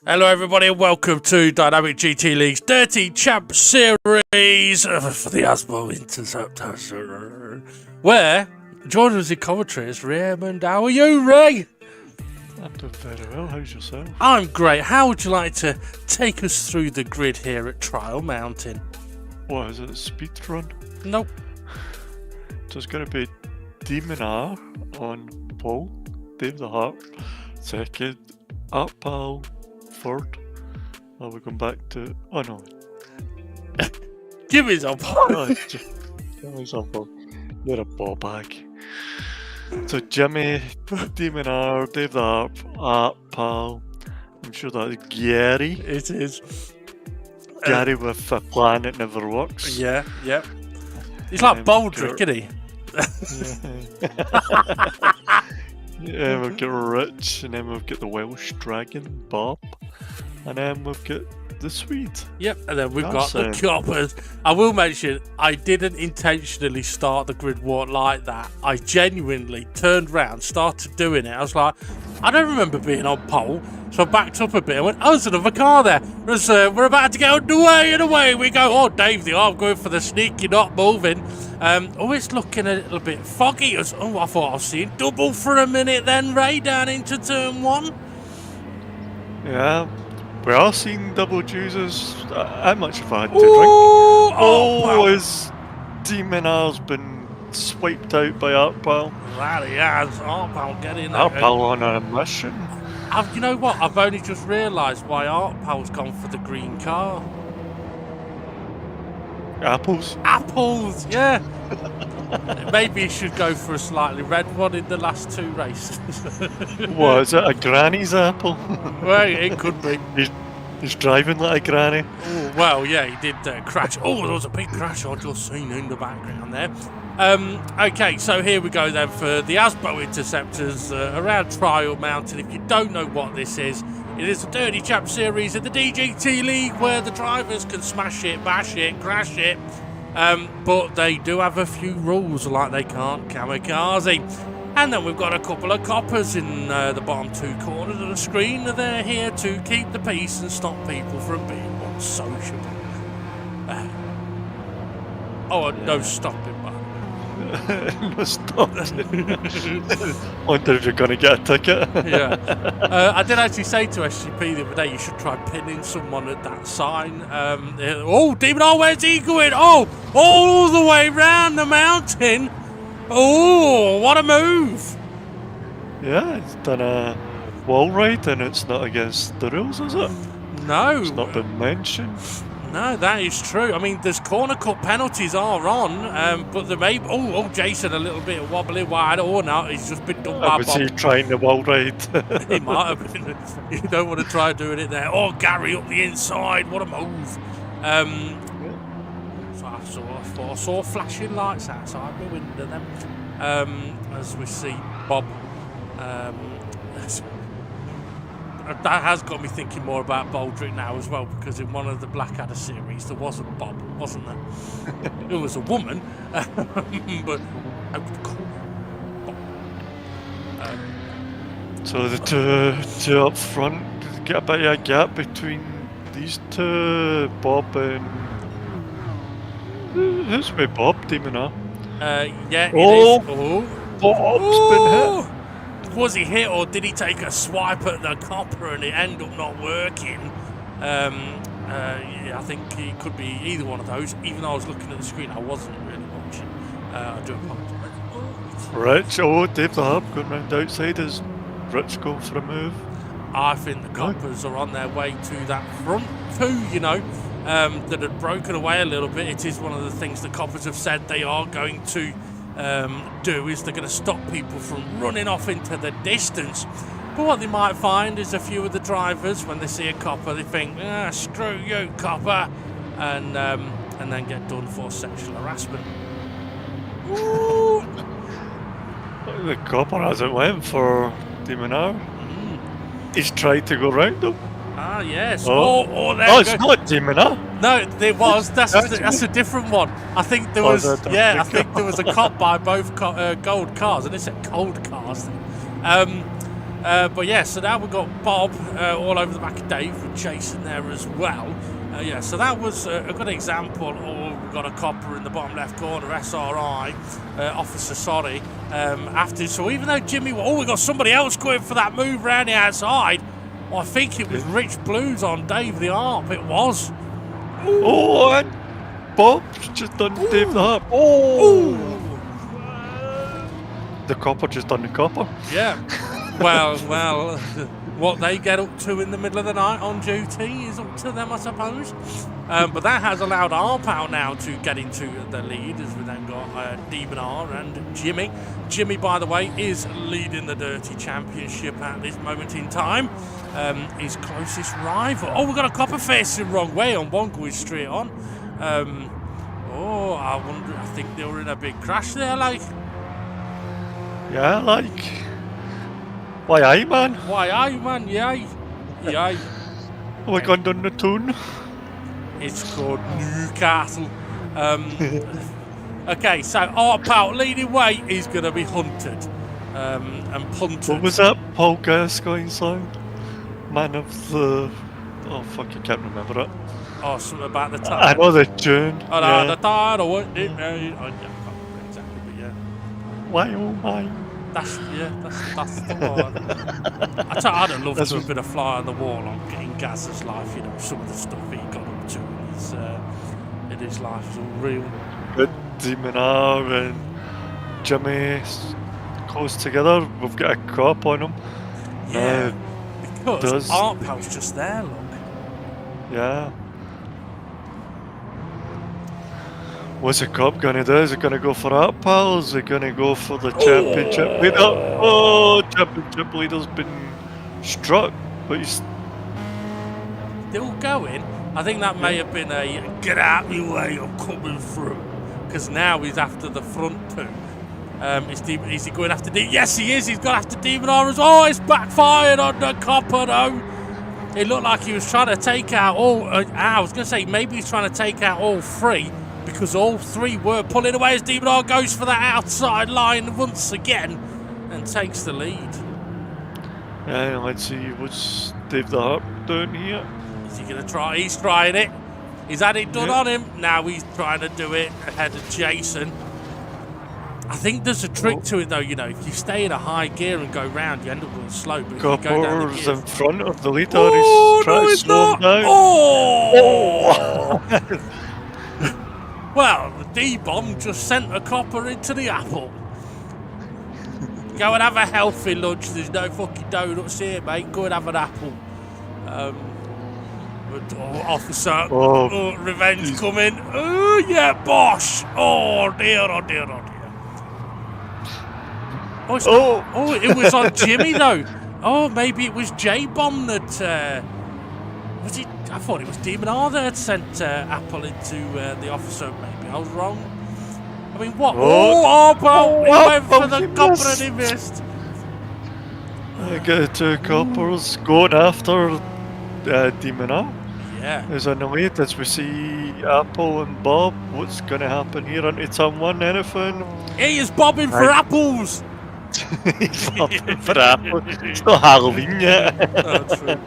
Hello everybody and welcome to Dynamic GT League's Dirty Champ Series for the Asbo Interceptors, where joining us in commentary is Raymond. How are you, Ray? I'm doing very well, how's yourself? I'm great. How would you like to take us through the grid here at Trial Mountain? What is it, speed run? Nope. So it's going to be Demon R on pole, Dave the Harp second, Art Pal third. Are we going back to... Oh no. Give me some. You're a ball bag. So Jimmy, Demon R, Dave the Harp, Art Pal. I'm sure that's Gary. It is. Gary with a plan that never works. Yeah, yep. He's like Baldrick, isn't he? Yeah, we've got Rich, and then we've got the Welsh Dragon, Bob, and then we've got the Swede. Yep, and then we've got the Coppers. I will mention, I didn't intentionally start the grid walk like that. I genuinely turned round, started doing it. I was like, I don't remember being on pole. So I backed up a bit and went, oh, there's another car there. We're about to get underway, and away we go. Oh, Dave the Arm going for the sneaky, not moving. It's looking a little bit foggy. Oh, I thought I was seeing double for a minute then, Ray, down into turn one. Yeah, we are seeing double juices. How much have I had to drink? Oh, his Demon R's been swiped out by Art Pal. Right, he has. Art Pal getting Art Pal on a mission. You know what? I've only just realised why Art Pal's gone for the green car. Apples? Apples, yeah. Maybe he should go for a slightly red one in the last two races. What, is it a granny's apple? Well, it could be. He's driving like a granny. Oh, well, yeah, he did crash. Oh, there was a big crash I just seen in the background there. Okay, so here we go then for the Asbo Interceptors around Trial Mountain. If you don't know what this is, it is a Dirty Champ series in the DGT League where the drivers can smash it, bash it, crash it. But they do have a few rules, like they can't kamikaze. And then we've got a couple of coppers in the bottom two corners of the screen. They're here to keep the peace and stop people from being unsociable. No stopping, man. No stop. Wonder if you're going to get a ticket. Yeah. I did actually say to SCP the other day, you should try pinning someone at that sign. Demon R, where's he going? Oh, all the way round the mountain. Oh, what a move. Yeah, it's done a wall ride and it's not against the rules, is it? No. It's not been mentioned. No, that is true. I mean, there's corner cut penalties are on, but there may... Oh, Jason a little bit wobbly wide. Oh, no, he's just been done by Was he trying the wall ride? He might have been. You don't want to try doing it there. Oh, Gary up the inside. What a move. So I saw flashing lights outside my window then. As we see Bob... that has got me thinking more about Baldrick now as well, because in one of the Blackadder series there wasn't Bob, wasn't there? It was a woman, but I would call her Bob. So the two up front, get a bit of a gap between these two, Bob and... Who's with Bob, Demon R? Yeah, it is. Oh, Bob's been hit. Was he hit, or did he take a swipe at the copper and it ended up not working? Yeah, I think it could be either one of those. Even though I was looking at the screen, I wasn't really watching. I do apologise. Rich, Dave the Harp going round outside. Is Rich going for a move? I think the coppers are on their way to that front two, that had broken away a little bit. It is one of the things the coppers have said they are going to do, is they're going to stop people from running off into the distance. But what they might find is a few of the drivers, when they see a copper, they think, screw you, copper, and then get done for sexual harassment. Ooh. The copper hasn't went for Demon R. He's tried to go round him. Ah, yes. It's not Demon R. No, it was. That's a different one. I think there was. I think there was a cop by both gold cars, and it's said cold cars. But yeah, so now we've got Bob all over the back of Dave with Jason there as well. Yeah, so that was a good example. Oh, we've got a copper in the bottom left corner, SRI, officer, sorry. So even though Jimmy, we got somebody else going for that move round the outside. I think it was Rich Blues on Dave the Harp, it was. Ooh. Oh, and Bob's just done Dave the Harp. Oh! The copper just done the copper. Yeah. Well, what they get up to in the middle of the night on duty is up to them, I suppose. But that has allowed our pal now to get into the lead, as we then got Demon R and Jimmy. Jimmy, by the way, is leading the Dirty Championship at this moment in time. His closest rival. Oh, we've got a copper facing the wrong way on one going straight on. I think they were in a big crash there, like. Yeah, like. Why aye, man? Why aye, man? Yay. Yay. Oh, we gone down the tune. It's called Newcastle. Okay, so our pal leading way is going to be hunted and punted. What was that Paul Gascoigne song? Man of the... Oh, fuck, I can't remember it. Oh, something about the time. I know the tune. Oh, no, yeah. the time, I can't remember exactly, but yeah. Why, oh my. That's the one. I'd have loved to have been a fly on the wall on getting Gaz's life, you know, some of the stuff he got up to in his life is unreal. Good Demon R and Jimmy close together. We've got a cop on him. Yeah, because Art Pal's just there, look. Yeah. What's the cop gonna do? Is he gonna go for Art Pal? Is he gonna go for the championship leader? Oh, championship leader's been struck, but he's still going. I think that may have been a get out of my way, I'm coming through. Because now he's after the front two. Is he going after Demon? Yes, he is. He's gone after Demon R as well. Oh, it's backfired on the copper, though. It looked like he was trying to take out all. I was going to say maybe he's trying to take out all three, because all three were pulling away as Demon R goes for that outside line once again and takes the lead. Yeah, let's see what's Dave the Harp doing here. Is he going to try? He's trying it. He's had it done on him. Now he's trying to do it ahead of Jason. I think there's a trick to it, though. You know, if you stay in a high gear and go round, you end up going slow. But if you go down the Copper's gears, in front of the leader. oh, He's trying no, to it's slow not. him down. Oh! Well, the D-bomb just sent a copper into the apple. Go and have a healthy lunch. There's no fucking donuts here, mate. Go and have an apple. Officer, revenge coming. Oh, yeah, Bosh. Oh, dear, oh, dear, oh, dear. Oh, it was on Jimmy, though. Oh, maybe it was J-Bomb that... was it? I thought it was Demon R that had sent Apple into the officer. Maybe I was wrong. I mean, what? He went for the copper and he missed. I get two coppers going after Demon R. Yeah. Is in the lead as we see Apple and Bob. What's going to happen here? Into turn one, anything? He is bobbing for apples. He's bobbing for apples. It's not Halloween yet. That's true.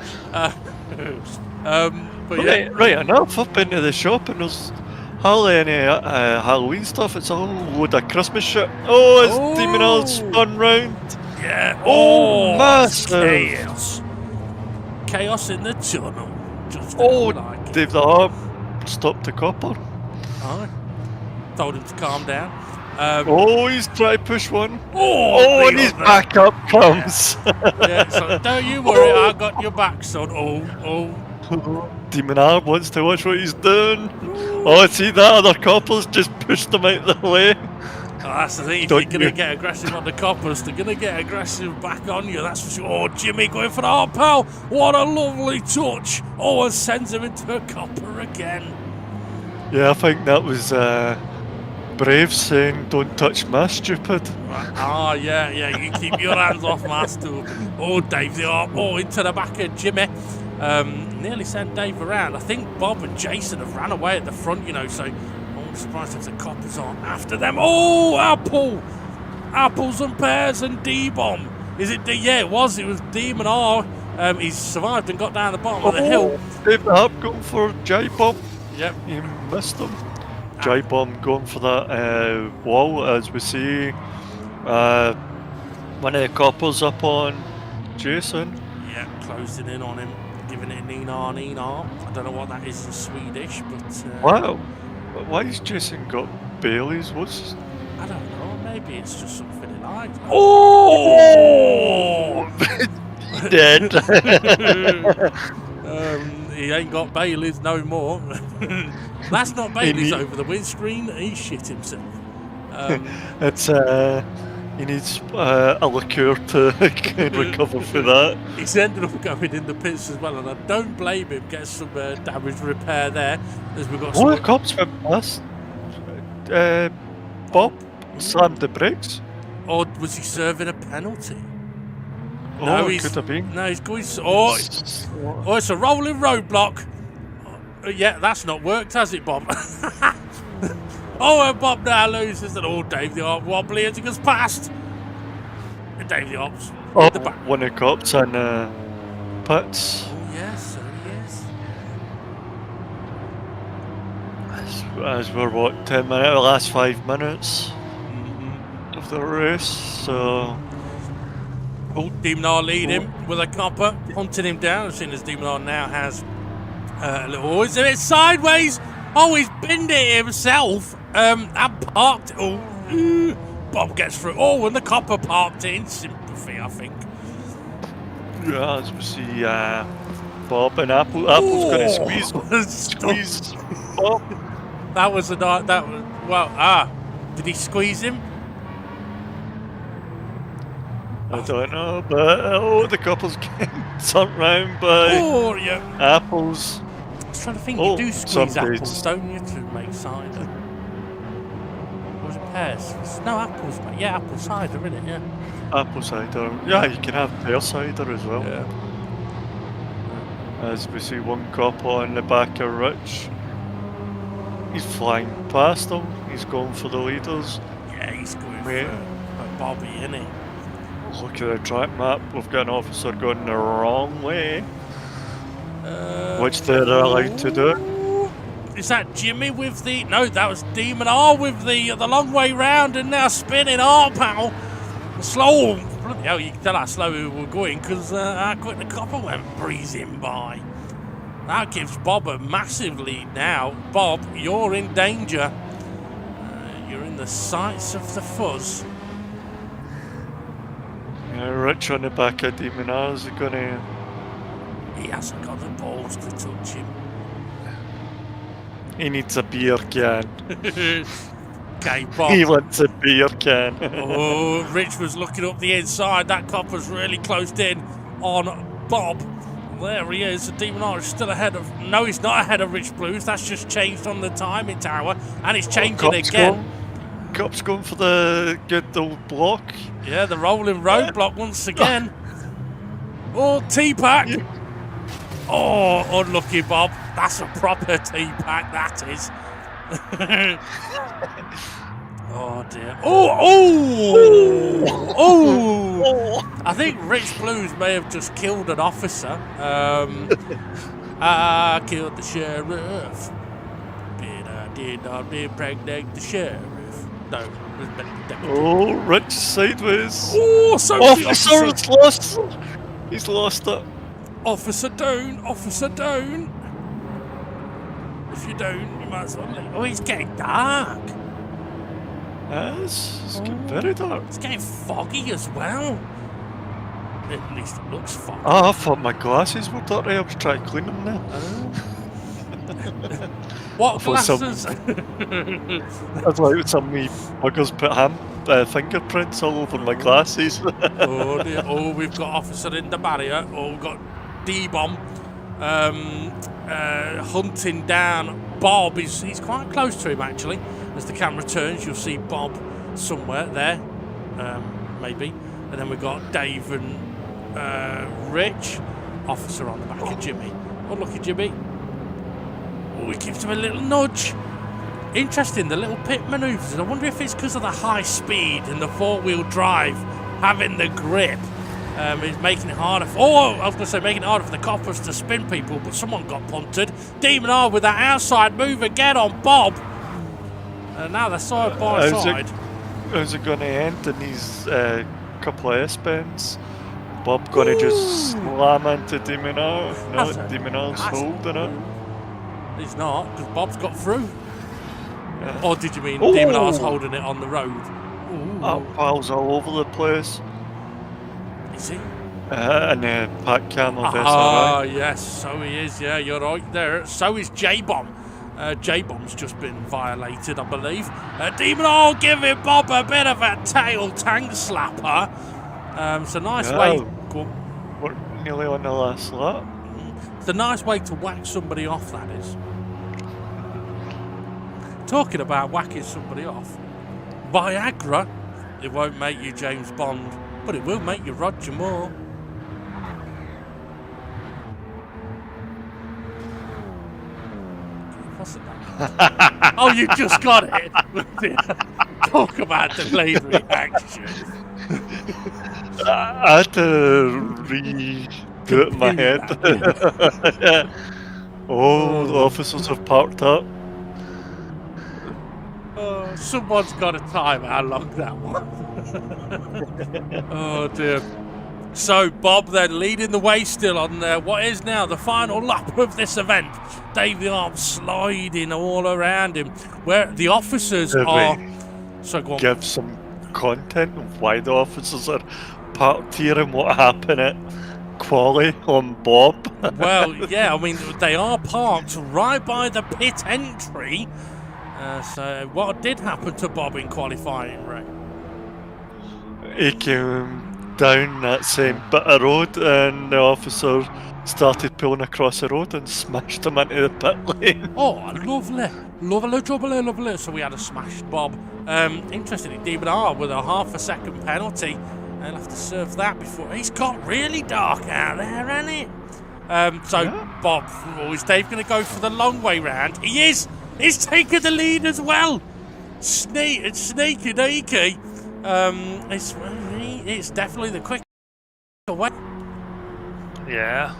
But yeah. Right enough, up into the shop and there's hardly any Halloween stuff. It's a whole load of Christmas shit. Oh, it's Demon R spun round. Yeah. Oh, massive. Chaos. Chaos in the tunnel. Just like Dave the Harp stopped the copper. Oh, told him to calm down. He's trying to push one. And his backup comes. Yeah, so don't you worry, I got your back, son. Demon R wants to watch what he's doing. Oh, see that other copper's just pushed him out of the way. That's the thing, if you're going to get aggressive on the coppers, they're going to get aggressive back on you, that's for sure. Oh, Jimmy going for the hard pal. What a lovely touch. Oh, and sends him into a copper again. Yeah, I think that was Brave saying, don't touch my stupid. Yeah, you keep your hands off my stool. Oh, Dave, into the back of Jimmy. Nearly sent Dave around. I think Bob and Jason have ran away at the front, you know, so I'm surprised if the coppers aren't after them. Oh, Apples and Pears and D-Bomb Is it? Yeah, it was. It was Demon R. He's survived and got down the bottom of the hill. Dave the Harp going for J-Bomb. Yep. He missed him. J-Bomb going for that wall, as we see. One of the coppers up on Jason. Yeah, closing in on him, giving it Nina. I don't know what that is in Swedish, but... Wow. Why has Jason got Bailey's? What's... I don't know, maybe it's just something he likes. Oh! He dead. He ain't got Bailey's no more. That's not Bailey's over the windscreen. He shit himself. It's he needs a liqueur to recover for that. He's ended up going in the pits as well, and I don't blame him. Get some damage repair there, as we've got. Oh, the cops went past. Bob slammed the brakes. Or was he serving a penalty? Oh, No, it could have been. No, he's going. Oh, it's a rolling roadblock. Yeah, that's not worked, has it, Bob? Oh, and Bob now loses, and Dave the Arp wobbly as he goes past. And Dave the Arp's in the back. One of the cops and pits. Oh, yes, so he is. As we're, what, 10 minutes, the last 5 minutes of the race, so... Demon R lead him with a copper, hunting him down, as soon as Demon R now has a little... Oh, it's a bit sideways! Oh, he's binned it himself! And parked it. Oh, Bob gets through. Oh, and the copper parked it in sympathy, I think. Yeah, as we see Bob and Apple. Apple's going to squeeze Bob. That was a night. That was did he squeeze him? I don't know, but the couple's getting turned round by Apples. I was trying to think. You do squeeze apples, don't you, to make cider? Or was it pears? No, apples, mate. Yeah, apple cider, innit? Yeah. Apple cider. Yeah, you can have pear cider as well. Yeah. As we see one couple on the back of Rich. He's flying past them. He's going for the leaders. Yeah, he's going for Bobby, innit? Look at the track map. We've got an officer going the wrong way. Which they're allowed to do. Is that Jimmy with the... No, that was Demon R with the long way round and now spinning our panel. Slow. Bloody hell, you can tell how slow we were going because how quick the copper went breezing by. That gives Bob a massive lead now. Bob, you're in danger. You're in the sights of the fuzz. Yeah, Rich on the back of Demon R is going to... He hasn't got the balls to touch him. He needs a beer can. Okay, Bob. He wants a beer can. Oh, Rich was looking up the inside. That copper's really closed in on Bob. There he is. The Demon R is still ahead of... No, he's not ahead of Rich Blues. That's just changed on the timing tower. And it's changing again. Cop's going for the good old block. Yeah, the rolling roadblock once again. Oh, T-Pack. Yeah. Oh, unlucky Bob. That's a proper T-Pack, that is. Oh, dear. Oh! I think Rich Blues may have just killed an officer. I killed the sheriff. Did I impregnate the sheriff? No, it was deputy. Oh, Rich sideways. Oh, so officer's lost. He's lost it. Officer down, officer down. If you don't, you might as well leave. Oh, it's getting dark. It's getting very dark. It's getting foggy as well. At least it looks foggy. Oh, I thought my glasses were dirty. I was trying to clean them now. What glasses? I'd like some wee buggers put fingerprints all over my glasses. Oh dear. Oh, we've got officer in the barrier. Oh, we've got D-Bomb hunting down Bob. He's quite close to him, actually. As the camera turns, you'll see Bob somewhere there, maybe. And then we've got Dave and Rich. Officer on the back of Jimmy. Oh, look at Jimmy. Oh, he gives him a little nudge. Interesting, the little pit manoeuvres. I wonder if it's because of the high speed and the four-wheel drive having the grip It's making it harder. I was going to say making it harder for the coppers to spin people, but someone got punted. Demon R with that outside move again on Bob. Now they're side by side. How's it going to end in these couple of S-bends? Bob going to just slam into Demon R? No, Demon R's holding it. He's not, because Bob's got through. Yeah. Or did you mean Demon R's holding it on the road? Up piles all over the place. Is he? And Pat Camel of SRI. Ah, yes, so he is. Yeah, you're right there. So is J-Bomb. J-Bomb's just been violated, I believe. Demon R giving Bob a bit of a tail tank slapper. It's a nice way. We're nearly on the last lap. It's a nice way to whack somebody off, that is. Talking about whacking somebody off, Viagra, it won't make you James Bond, but it will make you Roger Moore. What's it like? Oh, you just got it. Talk about delayed reaction. I had to redo it in my head. Oh, the officers have parked up. Someone's got to time how long that was. Oh dear. So Bob then leading the way still on what is now the final lap of this event. Dave the Arm sliding all around him, where the officers are. So go on. Give some content of why the officers are parked here and what happened at Quali on Bob. Well, yeah, I mean they are parked right by the pit entry. So what did happen to Bob in qualifying, Ray? He came down that same bit of road and the officer started pulling across the road and smashed him into the pit lane. Oh, lovely. Lovely. So we had a smashed Bob. Interestingly, Demon R with a half a second penalty. They'll have to serve that before. He's got really dark out there, hasn't it? Bob, is Dave going to go for the long way round? He is! He's taking the lead as well. Sneaky. It's definitely the quick way. Yeah.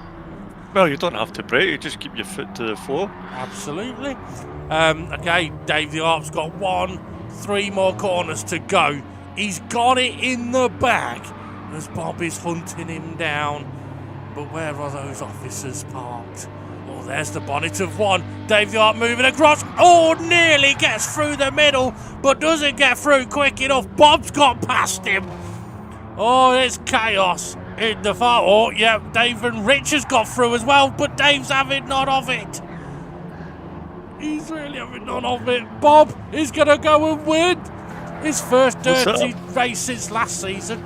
Well, you don't have to brake. You just keep your foot to the floor. Absolutely. Okay, Dave the Arp's got 3 more corners to go. He's got it in the bag as Bob is hunting him down. But where are those officers parked? Oh, there's the bonnet of one. Dave the Arp moving across. Oh, nearly gets through the middle, but doesn't get through quick enough. Bob's got past him. Oh, it's chaos in the far. Oh, yeah, Dave and Rich has got through as well, but Dave's having none of it. He's really having none of it. Bob is going to go and win his first dirty race since last season.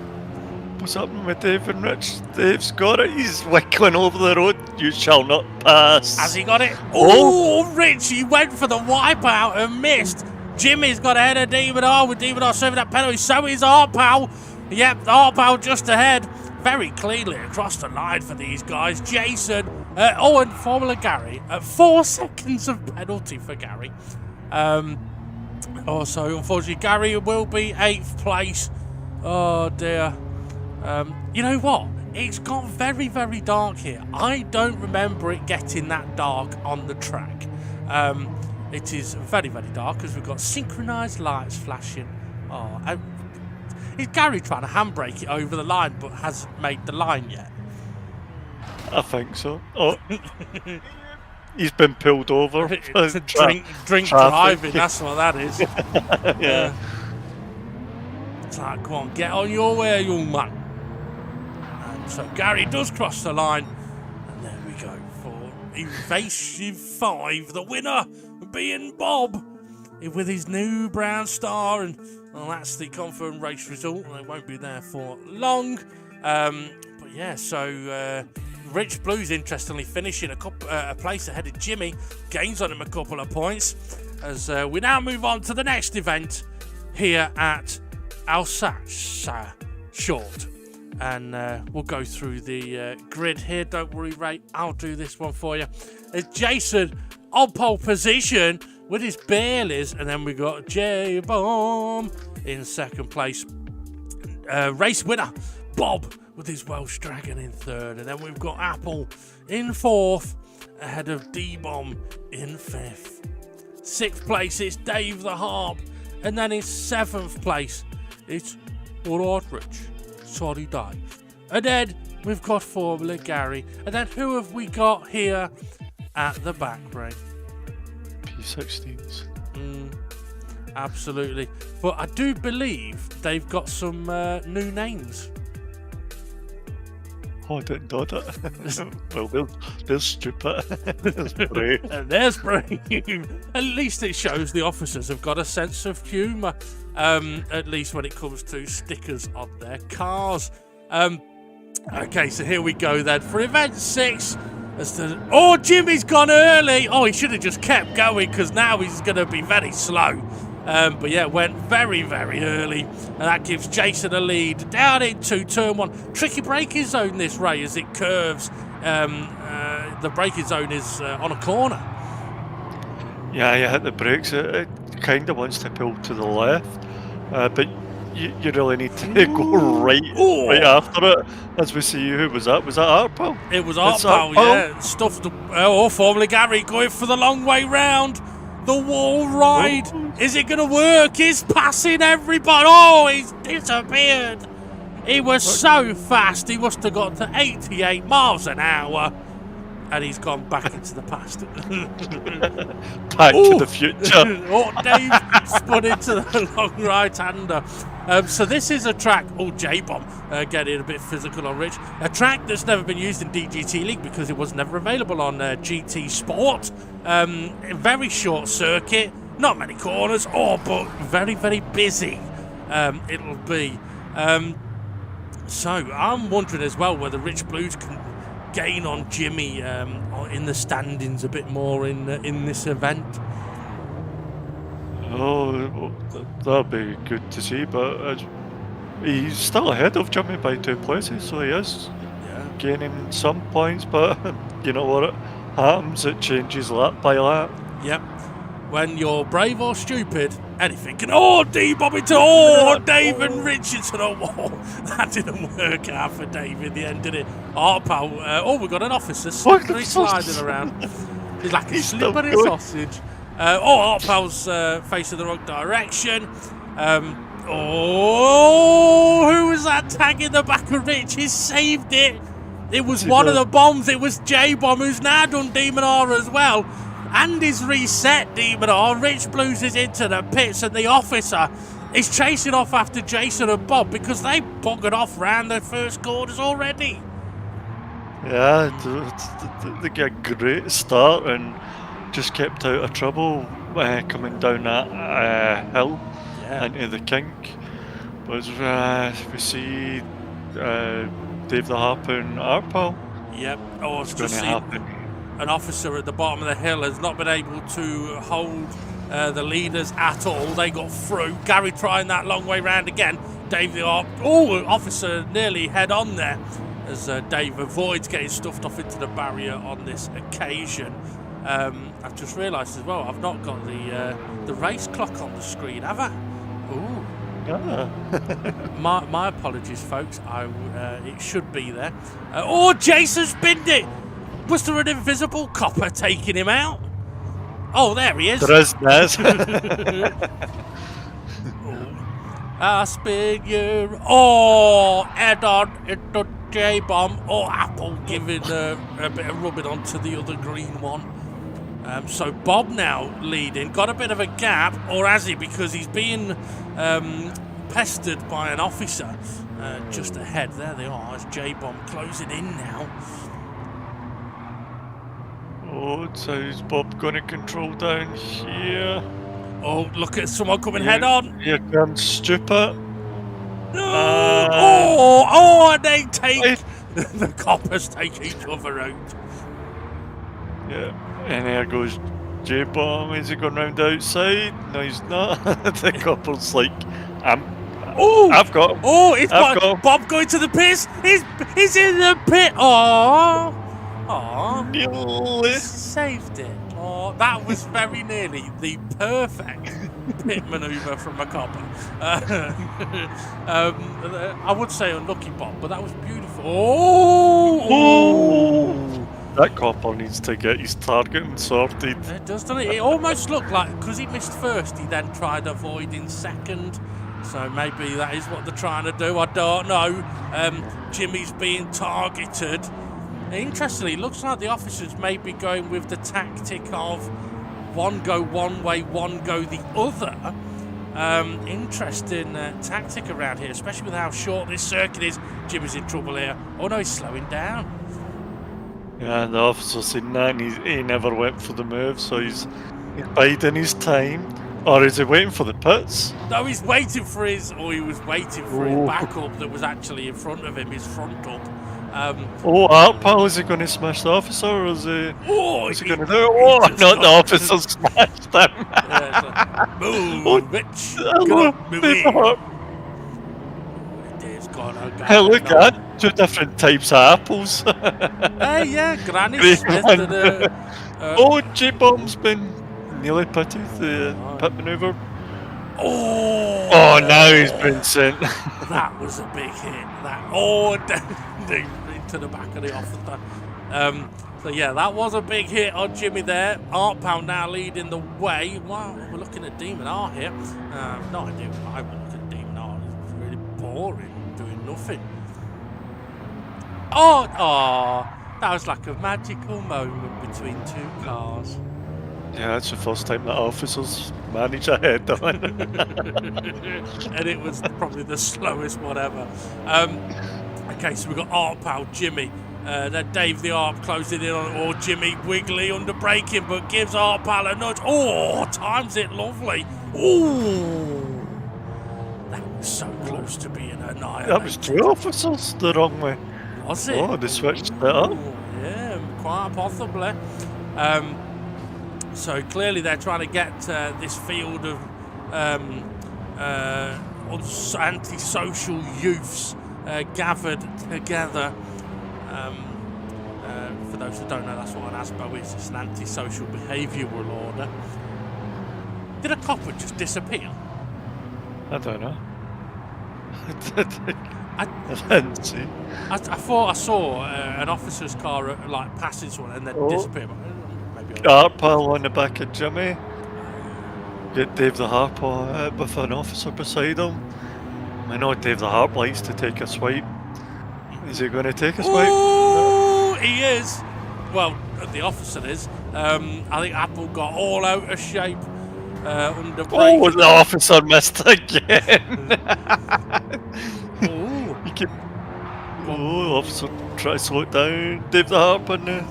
What's happening with Dave and Rich? Dave's got it. He's wiggling over the road. You shall not pass. Has he got it? Oh, Rich, he went for the wipeout and missed. Jimmy's got ahead of Demon R with Demon R serving that penalty. So is Arpal. Yep, Arpal just ahead. Very cleanly across the line for these guys. Jason. And Formula Gary. 4 seconds of penalty for Gary. So unfortunately, Gary will be 8th place. Oh, dear. You know what? It's got very, very dark here. I don't remember it getting that dark on the track. It is very, very dark because we've got synchronised lights flashing. Oh, is Gary trying to handbrake it over the line but hasn't made the line yet? I think so. Oh, he's been pulled over. It's a drink driving, that's what that is. Yeah. It's like, come on, get on your way, young man. So Gary does cross the line, and there we go for Evasive 5, the winner being Bob with his new brown star, and well, that's the confirmed race result. They won't be there for long, but yeah. So Rich Blues, interestingly, finishing a place ahead of Jimmy, gains on him a couple of points. As we now move on to the next event here at Alsace Short. And we'll go through the grid here. Don't worry, Ray, I'll do this one for you. It's Jason on pole position with his Baileys, and then we got J-Bomb in second place. Race winner Bob with his Welsh Dragon in third. And then we've got Apple in fourth, ahead of D-Bomb in fifth. Sixth place, it's Dave the Harp. And then in seventh place, it's Alright Rich. Sorry, Dave. And then we've got Formula Gary. And then who have we got here at the back, Ray? P16s. Absolutely. But I do believe they've got some new names. Oh, I didn't know that. Well, they're stupid. There's Bray. And there's Brave. At least it shows the officers have got a sense of humour. At least when it comes to stickers on their cars. Okay, so here we go then for event 6. Oh, Jimmy's gone early. Oh, he should have just kept going because now he's going to be very slow. But yeah, went very, very early. And that gives Jason a lead down into turn 1. Tricky braking zone this, Ray, as it curves. The braking zone is on a corner. Yeah, you hit the brakes. It kind of wants to pull to the left. But you really need to go right after it. As we see, who was that? Was that Arpal? It was Arpal, yeah. Stuffed. Formula Gary going for the long way round. The wall ride. Is it going to work? He's passing everybody. Oh, he's disappeared. He was so fast. He must have got to 88 miles an hour. And he's gone back into the past. Back to the future. Dave spun into the long right-hander. So this is a track, J-Bomb getting a bit physical on Rich. A track that's never been used in DGT League because it was never available on GT Sport. A very short circuit, not many corners, but very, very busy it'll be. So I'm wondering as well whether Rich Blues can gain on Jimmy in the standings a bit more in this event. Oh, that'd be good to see, but he's still ahead of Jimmy by 2 places, so he is gaining some points, but you know what it happens, it changes lap by lap. Yep. When you're brave or stupid, anything can... D-Bomb into... Dave and Richardson. That didn't work out for Dave in the end, did it? Arpal. We've got an officer sliding around. He's like a slippery sausage. Arpal's facing the wrong direction. Who was that tagging the back of Rich? He saved it. It was one of the bombs. It was J-Bomb, who's now done Demon R as well. And he's reset Demon R. Rich Blues is into the pits, and the officer is chasing off after Jason and Bob because they buggered off round their first quarters already. Yeah, they get a great start and just kept out of trouble coming down that hill into the kink. But we see Dave the Harp and Arpal. Yep. It's going to happen. An officer at the bottom of the hill has not been able to hold the leaders at all. They got through. Gary trying that long way round again. Dave the Harp. Officer nearly head on there as Dave avoids getting stuffed off into the barrier on this occasion. I've just realised as well, I've not got the race clock on the screen, have I? Ooh. My apologies, folks. It should be there. Jason's binned it. Was there an invisible copper taking him out? Oh, there he is. There is. I spin you. Head on into J-Bomb. Apple giving a bit of rubbing onto the other green one. So Bob now leading. Got a bit of a gap, or has he? Because he's being pestered by an officer just ahead. There they are. It's J-Bomb closing in now. So is Bob going to control down here? Look at someone coming head on. Here comes Stupid. And they take... the coppers take each other out. Yeah, and there goes J-Bomb. Is he going round the outside? No, he's not. The copper's like, I've got him. It's Bob going to the pits. He's in the pit. Nearly saved it. That was very nearly the perfect pit manoeuvre from a copper. I would say unlucky, Bob, but that was beautiful. Oh! That copper needs to get his targeting sorted. It does, doesn't it? It almost looked like, because he missed first, he then tried avoiding second. So maybe that is what they're trying to do. I don't know. Jimmy's being targeted. Interestingly, it looks like the officers may be going with the tactic of one go one way, one go the other. Interesting tactic around here, especially with how short this circuit is. Jimmy's in trouble here. Oh no, he's slowing down. Yeah, the officer's seen that and he never went for the move, so he's biding his time. Or is he waiting for the pits? No, he's waiting for his, or he was waiting for his backup that was actually in front of him, his front up. Artpal, is he going to smash the officer, or is he going to do it? Oh, not the officer smashed him. Yeah, move, bitch. Hey, look at that. 2 different types of apples. Hey, yeah, Granny's suggested G-Bomb's been nearly pitted, the pit manoeuvre. Oh, now he's been sent. That was a big hit. Down into the back of the officer. So yeah, that was a big hit on Jimmy there. Artpal now leading the way. Wow, we're looking at Demon R here. No idea why we're looking at Demon R. It's really boring, doing nothing. Oh, that was like a magical moment between 2 cars. Yeah, that's the first time that officers manage a head-on. And it was probably the slowest one ever. Okay, so we've got Artpal, Jimmy. Then Dave the Arp closing in on Jimmy Wiggly under braking, but gives Artpal a nudge. Oh, times it lovely. Oh, that was so close to being annihilated. That was 2 officers the wrong way. Was it? Oh, they switched it up. Yeah, quite possibly. So clearly they're trying to get this field of antisocial youths gathered together. For those who don't know, that's what an Asbo is. It's an antisocial behavioural order. Did a copper just disappear? I don't know. I didn't see. I thought I saw an officer's car like passing someone and then disappear. Artpal on the back of Jimmy. Get Dave the Harp with an officer beside him. I know Dave the Harp likes to take a swipe. Is he going to take a swipe? Oh, he is. Well, the officer is. I think Apple got all out of shape under brake. Oh, the officer missed again. Officer try to slow it down. Dave the Harp on the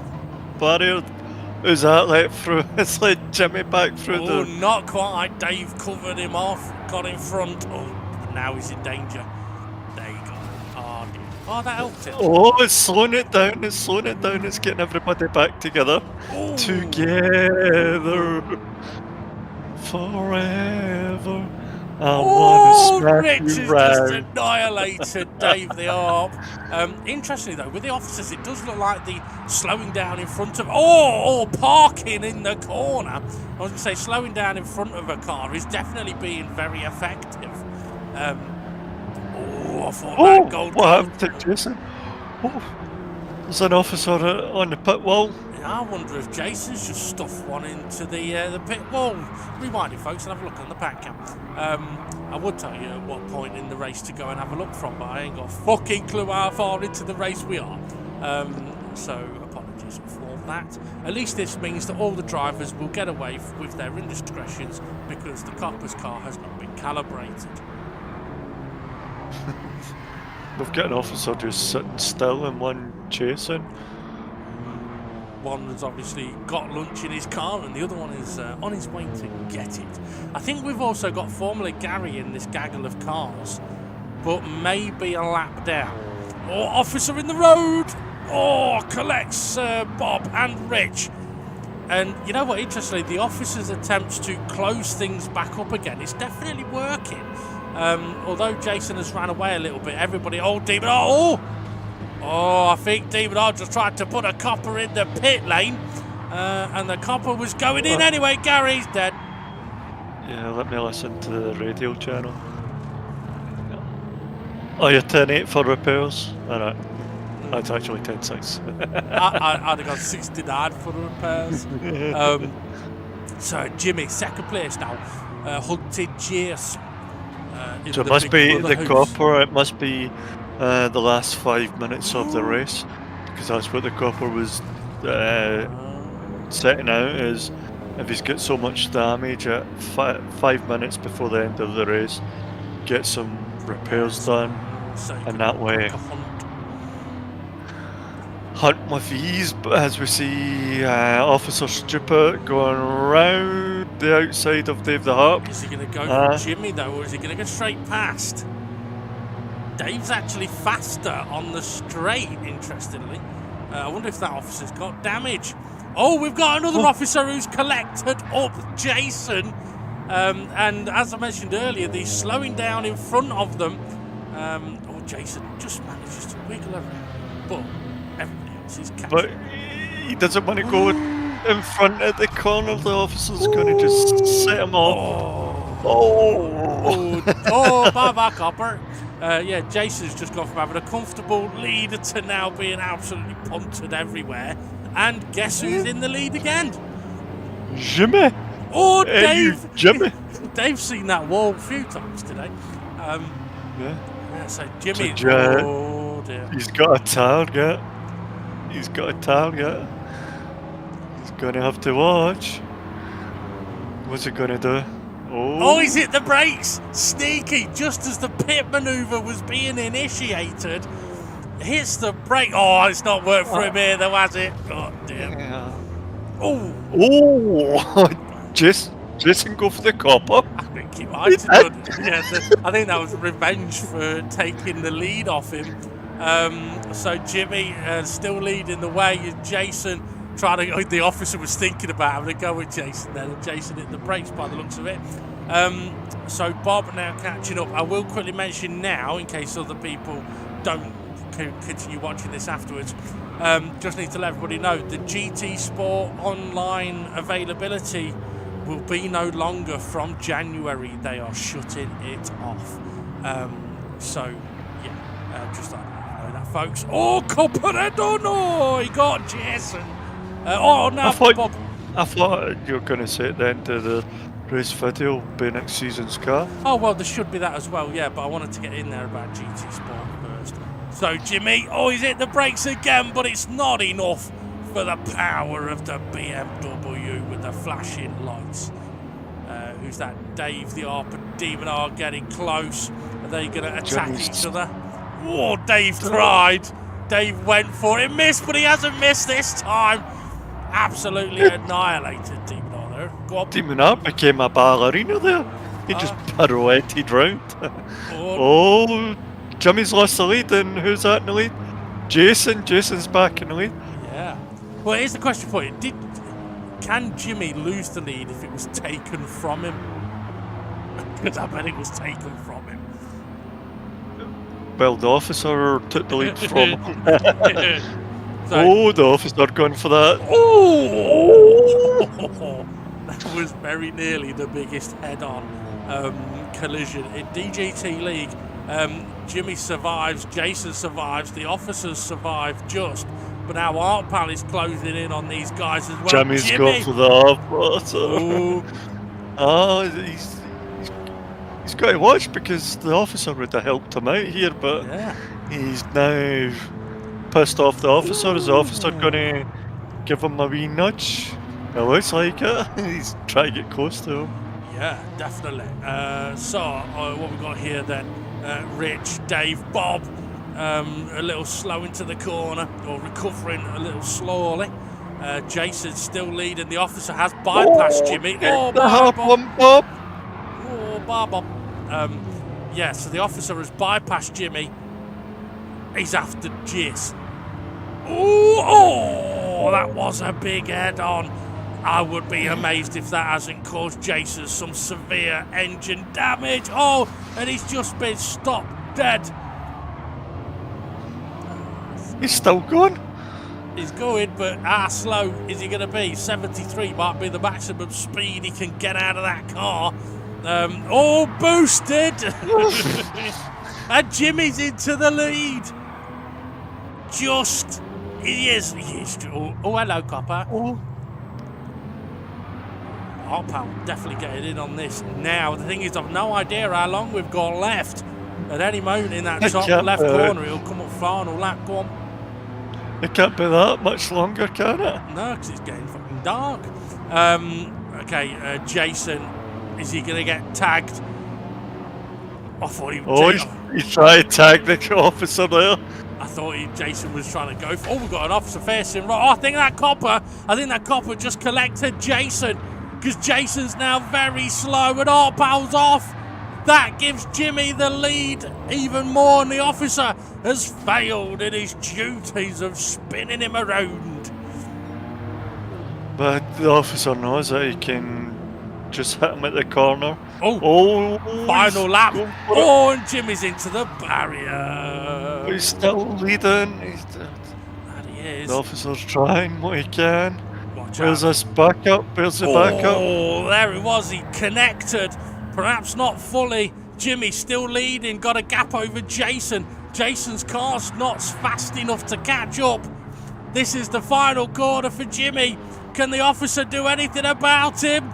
barrier. Who's that let through? It's let Jimmy back through the... not quite. Dave covered him off, got in front. Now he's in danger. There you go. Oh, that helped him. Oh, it's slowing it down. It's getting everybody back together. Together. Forever. Rich has just annihilated Dave the Arp. Interestingly though, with the officers, it does look like the slowing down in front of... parking in the corner. I was going to say, slowing down in front of a car is definitely being very effective. I thought that gold... What happened to Jason? There's an officer on the pit wall. I wonder if Jason's just stuffed one into the pit wall. Rewind it, folks, and have a look on the pack cam. I would tell you at what point in the race to go and have a look from, but I ain't got a fucking clue how far into the race we are. So apologies for that. At least this means that all the drivers will get away with their indiscretions because the copper's car has not been calibrated. We've got an officer just sitting still and one chasing. One has obviously got lunch in his car and the other one is on his way to get it. I think we've also got Formula Gary in this gaggle of cars, but maybe a lap down. Officer in the road! Collects Bob and Rich. And you know what, interestingly, the officer's attempts to close things back up again, it's definitely working. Although Jason has ran away a little bit, everybody, Demon, I think Demon R just tried to put a copper in the pit lane, and the copper was going in anyway. Gary's dead. Yeah, let me listen to the radio channel. Oh, you're 10-8 for repairs? Alright. That's actually 10-6. I'd have got 69 for the repairs. So Jimmy, second place now. Hunted Jace. So it must be the copper, it must be the last 5 minutes of the race. Because that's what the copper was setting out, is if he's got so much damage at 5 minutes before the end of the race, get some repairs done, and that way hunt with ease. As we see Officer Stupid going round the outside of Dave the Harp. Is he going to go for Jimmy though, or is he going to go straight past? Dave's actually faster on the straight, interestingly. I wonder if that officer's got damage. Oh, we've got another officer who's collected up Jason. And as I mentioned earlier, he's slowing down in front of them. Jason just manages to wiggle around. But everybody else is catching. But he doesn't want to go in front at the corner. The officer's going to just set him off. Bye-bye, Copper. Yeah, Jason's just gone from having a comfortable lead to now being absolutely punted everywhere. And guess who's in the lead again? Jimmy. Oh, Dave! Jimmy! Dave's seen that wall a few times today. Yeah, so Jimmy... So dear. He's got a target. He's got a target. He's going to have to watch. What's he going to do? Oh, he's hit the brakes! Sneaky, just as the pit manoeuvre was being initiated. Hits the brake. Oh, it's not worked for him here, though, has it? God damn. Yeah. Oh! Jason go for the copper. I think he might have done. Yeah, I think that was revenge for taking the lead off him. So Jimmy still leading the way. Jason trying to. The officer was thinking about having to go with Jason then, and Jason hit the brakes by the looks of it. So Bob now catching up. I will quickly mention now, in case other people don't continue watching this afterwards. Just need to let everybody know the GT Sport online availability will be no longer from January. They are shutting it off. So yeah, just like know that, folks. Oh, Copperedo, no, he got Jason. Bob. I thought you were going to say at the end of the race video be next season's car. Oh well, there should be that as well. Yeah, but I wanted to get in there about GT Sport first. So Jimmy, he's hit the brakes again, but it's not enough for the power of the BMW with the flashing lights. Who's that? Dave the Arp and Demon are getting close. Are they going to attack each other? Oh, Dave tried. Dave went for it, missed, but he hasn't missed this time. Absolutely annihilated Demon R there. Go on. Demon R became a ballerina there. He just pirouetted round. Jimmy's lost the lead, and who's that in the lead? Jason. Jason's back in the lead. Yeah. Well, here's the question for you. Can Jimmy lose the lead if it was taken from him? Because I bet it was taken from him. Well, the officer took the lead from him. The officer going for that. That was very nearly the biggest head-on collision in DGT League. Jimmy survives, Jason survives, the officers survive just, but now Art Pal is closing in on these guys as well. Jimmy's gone for the officer. He's got to watch, because the officer would have helped him out here, but he's now pissed off the officer. Is the officer going to give him a wee nudge? It looks like it. He's trying to get close to him. Yeah, definitely. What we got here then? Rich, Dave, Bob, a little slow into the corner, or recovering a little slowly. Jason's still leading. The officer has bypassed Jimmy. Bob. So the officer has bypassed Jimmy. He's after Jace. That was a big head-on. I would be amazed if that hasn't caused Jason some severe engine damage. And he's just been stopped dead. He's still going. He's going, but how slow is he going to be? 73 might be the maximum speed he can get out of that car. All boosted. And Jimmy's into the lead. Just, he is. Oh, hello, Copper. Oh. Pal definitely getting in on this now. The thing is, I've no idea how long we've got left. At any moment in that top left corner, it'll come up final lap. Go on. It can't be that much longer, can it? No, because it's getting fucking dark. Okay, Jason, is he going to get tagged? I thought he he tried to tag the officer there. I thought Jason was trying to go for... Oh, we've got an officer facing right. Oh, I think that copper just collected Jason, because Jason's now very slow and Pal's off. That gives Jimmy the lead even more, and the officer has failed in his duties of spinning him around. But the officer knows that he can just hit him at the corner. Oh, final lap. Oh, and Jimmy's into the barrier. He's still leading. That he is. The officer's trying what he can. Watch Where's out. this backup? Where's the backup? Oh, there it was. He connected. Perhaps not fully. Jimmy still leading. Got a gap over Jason. Jason's car's not fast enough to catch up. This is the final corner for Jimmy. Can the officer do anything about him?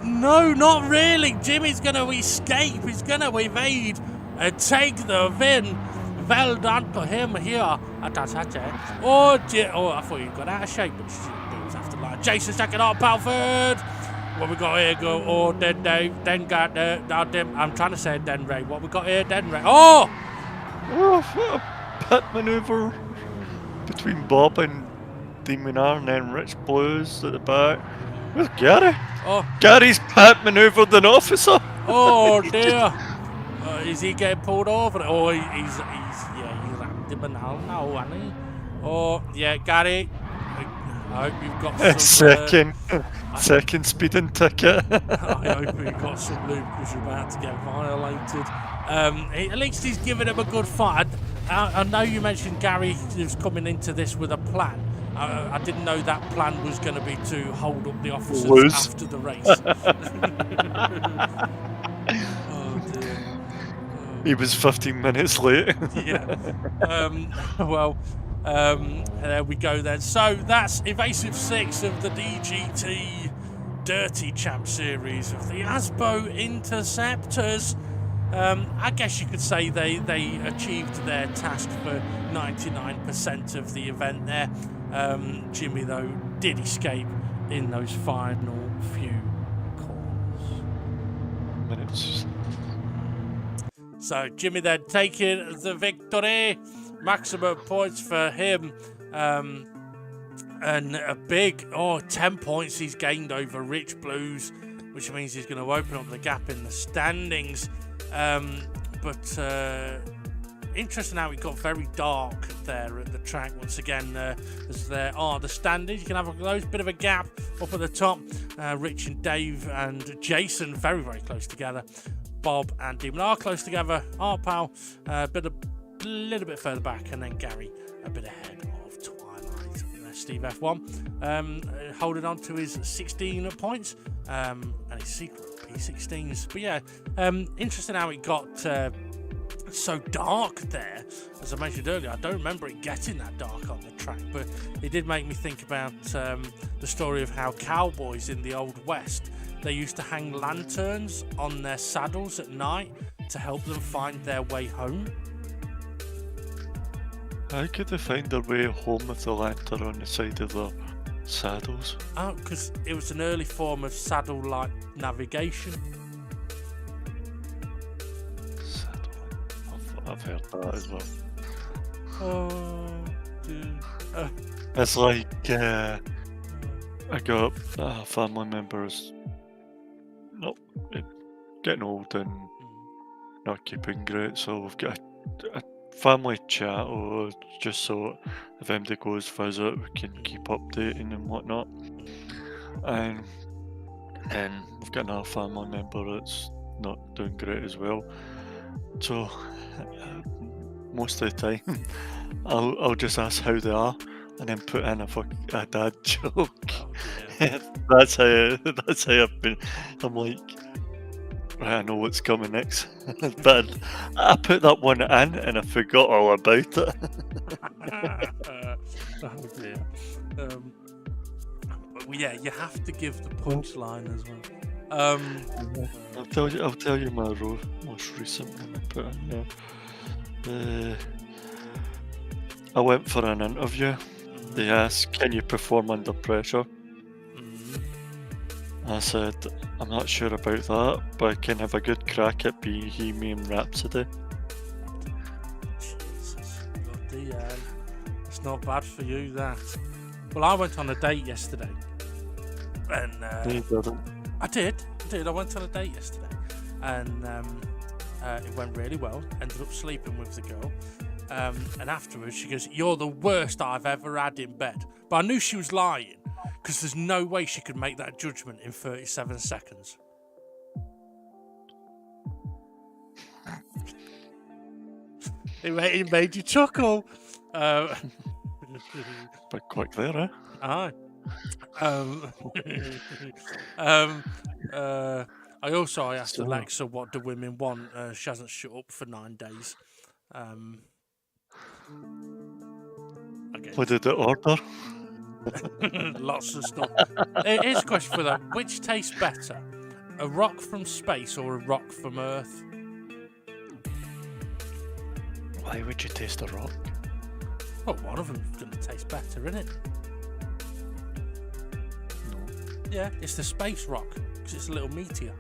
No, not really. Jimmy's going to escape. He's going to evade and take the win. Well done to him here. Oh, I thought you got out of shape, but it was after that. Jason's checking out Palford. What we got here? Den Dave, Den got I'm trying to say Den Ray. What we got here? Den Ray. Oh, what a pit manoeuvre between Bob and Diminar, and then Rich Blues at the back. Where's Gary? Oh, Gary's pit manoeuvred an officer. Oh dear. Is he getting pulled over? Oh, he's rammed him now, hasn't he? Oh, yeah, Gary. I hope you've got some... second speeding ticket. I hope you got some loot because you're about to get violated. At least he's giving him a good fight. I know you mentioned Gary was coming into this with a plan. I didn't know that plan was going to be to hold up the officers after the race. Oh dear. He was 15 minutes late. Yeah. There we go then. So that's Evasive 6 of the DGT Dirty Champ Series of the Asbo Interceptors. I guess you could say they achieved their task for 99% of the event there. Jimmy, though, did escape in those final few corners. Minutes. So Jimmy then taking the victory. Maximum points for him. And a big 10 points he's gained over Rich Blues, which means he's going to open up the gap in the standings. But interesting how it got very dark there at the track once again, as there are the standings. You can have a close bit of a gap up at the top. Rich and Dave and Jason very, very close together. Bob and Demon are close together. Pal a little bit further back, and then Gary a bit ahead of Twilight. Steve F1 holding on to his 16 points and his secret P16s. But yeah, interesting how it got so dark there. As I mentioned earlier, I don't remember it getting that dark on the track, but it did make me think about the story of how cowboys in the Old West, they used to hang lanterns on their saddles at night to help them find their way home. How could they find their way home with the lantern on the side of their saddles? Oh, because it was an early form of saddle-like navigation. I've heard that as well. Oh, dear. It's like I got family members getting old and not keeping great, so we've got a family chat, or just so if anybody goes visit, we can keep updating and whatnot. And we've got another family member that's not doing great as well. So most of the time, I'll just ask how they are, and then put in a dad joke. Oh, that's how I've been. I'm like, Right, I know what's coming next. But I put that one in and I forgot all about it. Oh dear. But yeah, you have to give the punchline as well. I'll tell you my most recent one I put in there. I went for an interview. They asked, "Can you perform under pressure?" I said, "I'm not sure about that, but I can have a good crack at Bohemian Rhapsody." Jesus, bloody hell. It's not bad for you, that. Well, I went on a date yesterday. And You didn't. I did. I went on a date yesterday. And it went really well. Ended up sleeping with the girl. And afterwards, she goes, "You're the worst I've ever had in bed." But I knew she was lying, because there's no way she could make that judgment in 37 seconds. It made you chuckle. But quick there, eh? Aye. I asked Alexa, what do women want? She hasn't shut up for 9 days. Okay. What did it order? Lots of stuff. Here's a question for that. Which tastes better? A rock from space or a rock from Earth? Why would you taste a rock? Well, one of them's going to taste better, isn't it? No. Yeah, it's the space rock, because it's a little meteor.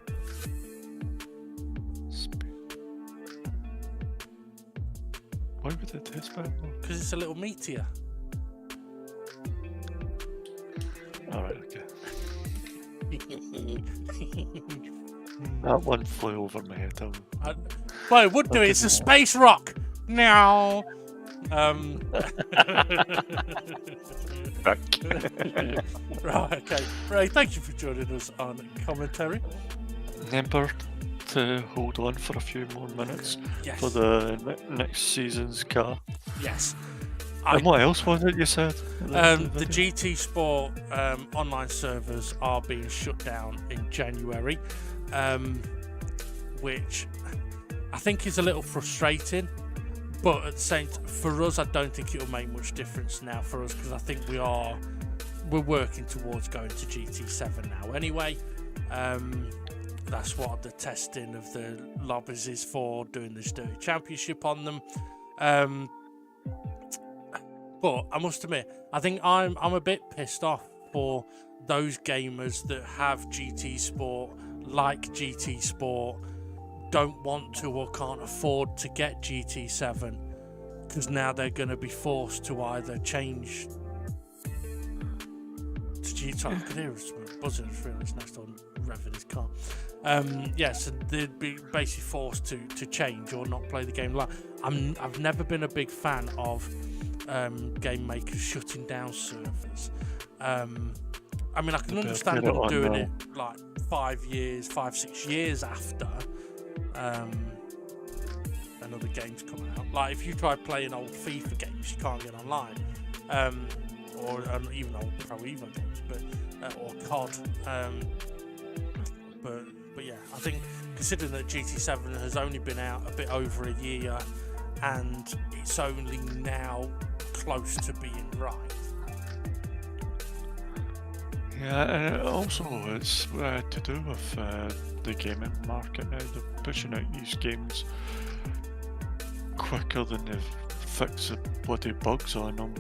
Why would it taste better? Because it's a little meteor. Alright, okay. That one flew over my head. Well, it would do it. It's a space rock. Now. Right, okay. Ray, thank you for joining us on commentary. Remember to hold on for a few more minutes for the next season's car. Yes. And what else was it you said? The GT Sport online servers are being shut down in January, which I think is a little frustrating. But at the same time, for us, I don't think it'll make much difference now for us, because I think we're working towards going to GT7 now anyway. That's what the testing of the lobbies is for, doing this dirty championship on them. But I must admit, I think I'm a bit pissed off for those gamers that have GT Sport, like GT Sport, don't want to or can't afford to get GT7, because now they're going to be forced to either change to GT. I could hear us buzzing. I just realised next door revving his car. So they'd be basically forced to change or not play the game live. I've never been a big fan of game makers shutting down servers. I mean, I can understand them doing it like 5, 6 years after another game's come out. Like if you try playing old FIFA games, you can't get online, or even old Pro Evo games, or COD. But yeah, I think considering that GT7 has only been out a bit over a year, and it's only now close to being right. Yeah, and also it's to do with the gaming market now. They're pushing out these games quicker than they've fixed the bloody bugs on them,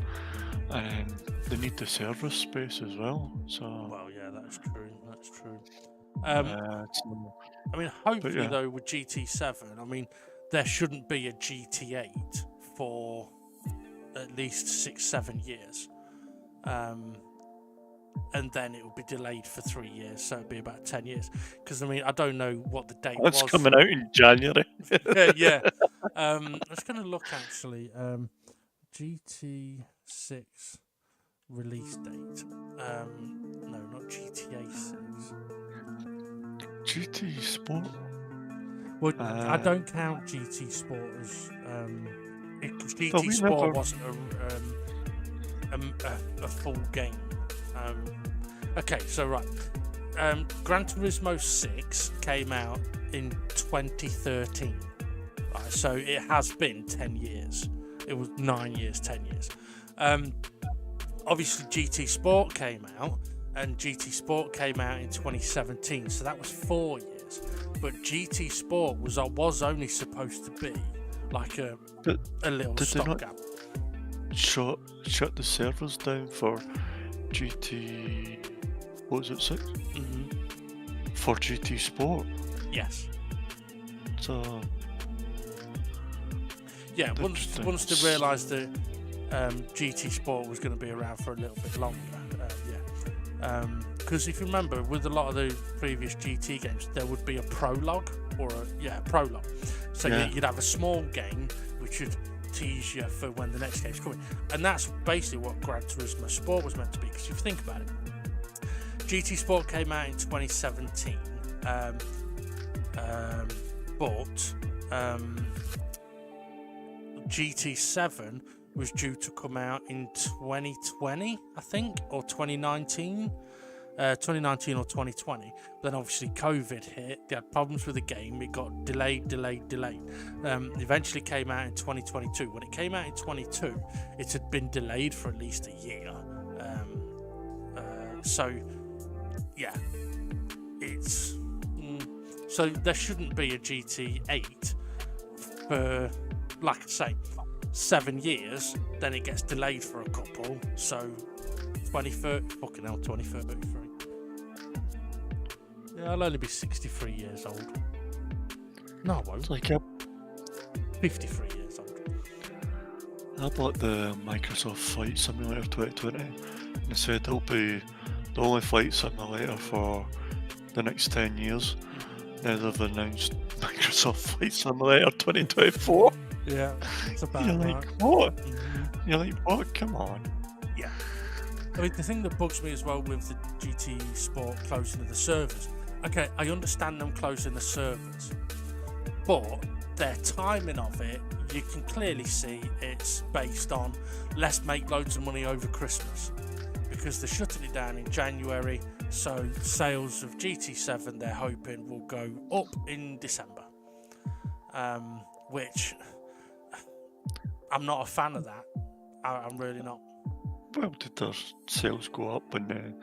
and they need the server space as well. So well, yeah, that's true. I mean, hopefully though with GT7, I mean, there shouldn't be a GT8 for at least 6-7 years. And then it will be delayed for 3 years, so it'll be about 10 years. Because I mean, I don't know what the date was. It's coming out in January. yeah. I was going to look actually. GT6 release date. No, not GTA 6. GT Sport. Well, I don't count GT Sport as GT Sport wasn't a full game. Okay, so right. Gran Turismo 6 came out in 2013. Right, so it has been 10 years. It was 9 years, 10 years. Obviously, GT Sport came out, and GT Sport came out in 2017, so that was 4 years. But GT Sport was only supposed to be like a little stopgap. Shut the servers down for GT. What was it, 6? Mm-hmm. For GT Sport. Yes. So. Yeah, once they realised that GT Sport was going to be around for a little bit longer, because if you remember, with a lot of the previous GT games, there would be a prologue or a prologue. So you'd have a small game which would tease you for when the next game's coming, and that's basically what Gran Turismo Sport was meant to be. Because if you think about it, GT Sport came out in 2017, but GT7 was due to come out in 2020, I think, or 2019. 2019 or 2020. Then obviously COVID hit. They had problems with the game. It got delayed. Eventually came out in 2022. When it came out in 22, it had been delayed for at least a year. So yeah, it's so there shouldn't be a GT8 for, like I say, 7 years. Then it gets delayed for a couple. So 2033. Yeah, I'll only be 63 years old. No, I won't. It's like 53 years old. I bought the Microsoft Flight Simulator 2020, and they said it'll be the only flight simulator for the next 10 years. Now they've announced Microsoft Flight Simulator 2024. Yeah, it's about You're right. like, what? Mm-hmm. You're like, what? Come on. Yeah. I mean, the thing that bugs me as well with the GT Sport closing of the servers, okay, I understand them closing the servers, but their timing of it, you can clearly see it's based on let's make loads of money over Christmas, because they're shutting it down in January, so sales of GT7 they're hoping will go up in December, which I'm not a fan of that. I'm really not. Well, did their sales go up when they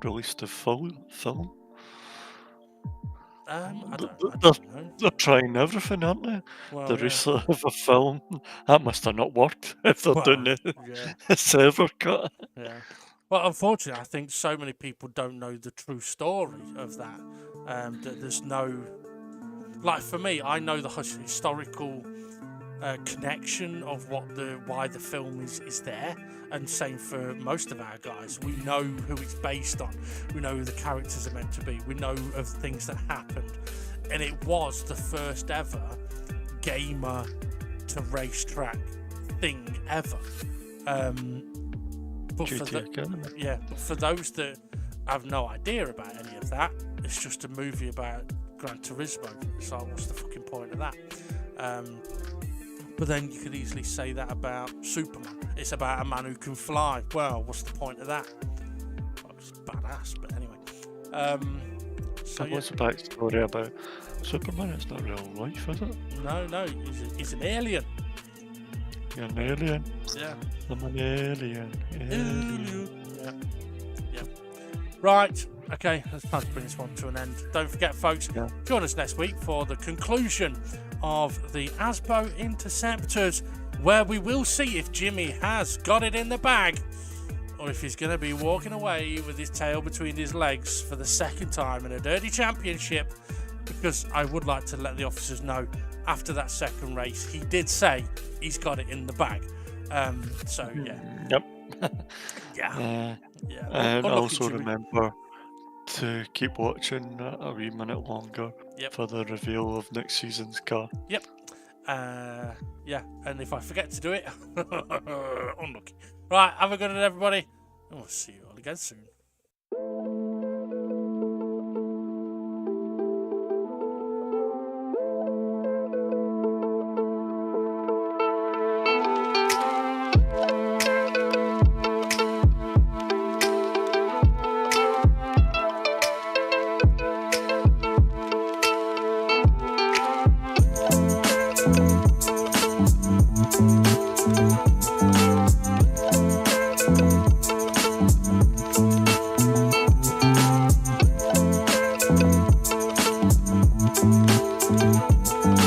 released the film? I don't know. They're trying everything, aren't they? Well, The release of a film, that must have not worked if they're doing the server cut. Yeah. Well, unfortunately, I think so many people don't know the true story of that. That there's no, like for me, I know the historical connection of why the film is there, and same for most of our guys. We know who it's based on. We know who the characters are meant to be. We know of things that happened, and it was the first ever gamer to racetrack thing ever. But for those that have no idea about any of that, it's just a movie about Gran Turismo. So what's the fucking point of that? But then you could easily say that about Superman. It's about a man who can fly. Well, what's the point of that? Well, it's badass, but anyway. What's the backstory about Superman? It's not real life, is it? No, he's an alien. You're an alien? Yeah. I'm an alien. Yeah. Right. Okay, it's time to bring this one to an end. Don't forget, folks, join us next week for the conclusion of the Asbo Interceptors, where we will see if Jimmy has got it in the bag, or if he's going to be walking away with his tail between his legs for the second time in a dirty championship, because I would like to let the officers know after that second race, he did say he's got it in the bag. So, yeah. Yep. Yeah. And also remember to keep watching a wee minute longer for the reveal of next season's car. Yep. And if I forget to do it, unlucky. Right, have a good one, everybody, and we'll see you all again soon. bye.